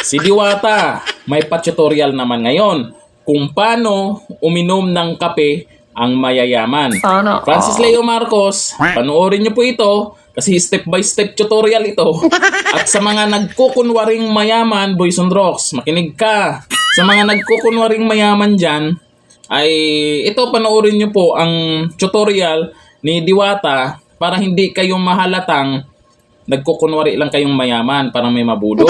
Si Diwata, may pa-tutorial naman ngayon kung paano uminom ng kape ang mayayaman. Francis Leo Marcos, panoorin niyo po ito kasi step by step tutorial ito. At sa mga nagkukunwaring mayaman, boys and rocks, makinig ka. Sa mga nagkukunwaring mayaman dyan, ay ito panoorin niyo po ang tutorial ni Diwata para hindi kayong mahalatang nagkukunwari lang kayong mayaman, parang may mabudol.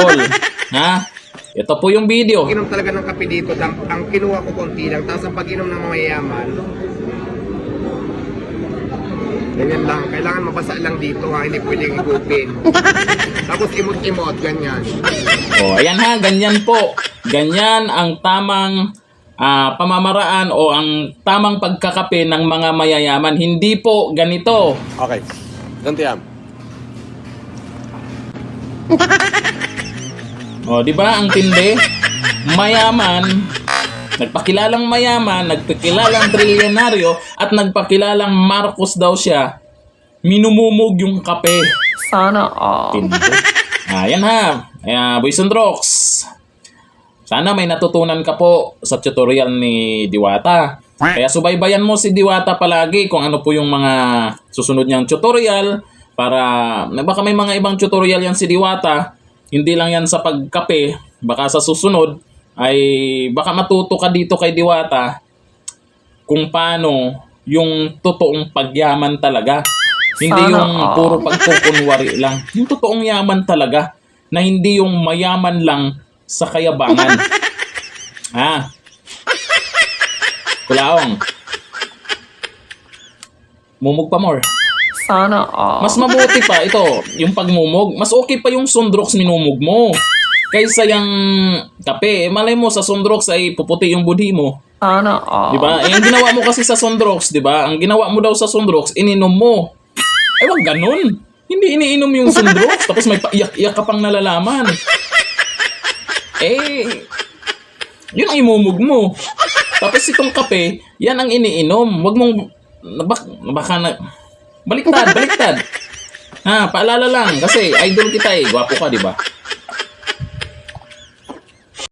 Ha? Ito po yung video. Inom talaga ng kape dito, ang kinuha ko konti lang, tapos ang pag-inom ng mayayaman, ganyan lang, kailangan mabasa lang dito ha, hindi pwedeng igupin. Tapos imot-imot, ganyan. O, ayan ha, ganyan po. Ganyan ang tamang pamamaraan o ang tamang pagkakape ng mga mayayaman. Hindi po ganito. Okay, ganito yan. O, di ba ang tindi? Mayaman, nagpakilalang mayaman, nagpakilalang trilyonaryo, at nagpakilalang Marcos daw siya, minumumog yung kape. Sana all. Tindi. Ayan ha. Boys and rocks. Sana may natutunan ka po sa tutorial ni Diwata. Kaya subaybayan mo si Diwata palagi kung ano po yung mga susunod niyang tutorial para baka may mga ibang tutorial yan si Diwata. Hindi lang yan sa pagkape. Baka sa susunod ay baka matuto ka dito kay Diwata kung paano yung totoong pagyaman talaga. Hindi yung puro pagkukunwari lang. Yung totoong yaman talaga na hindi yung mayaman lang sa kayabangan. Ha? Kulaong. Mumog pa more. Sana all. Mas mabuti pa ito, yung pagmumog. Mas okay pa yung Sundrox minumog mo. Kaysa yung kape. Malay mo sa Sundrox ay puputi yung budhi mo. Sana all. Diba? Ang ginawa mo kasi sa Sundrox, diba? Ang ginawa mo daw sa Sundrox, ininom mo. Eh, wag ganun. Hindi iniinom yung Sundrox, tapos may paiyak-iyak ka pang nalalaman. Eh, yun ang imumog mo. Tapos itong kape, yan ang iniinom. Wag mong, baka na, baliktad. Ha, paalala lang, kasi idol kita eh. Gwapo ka, diba?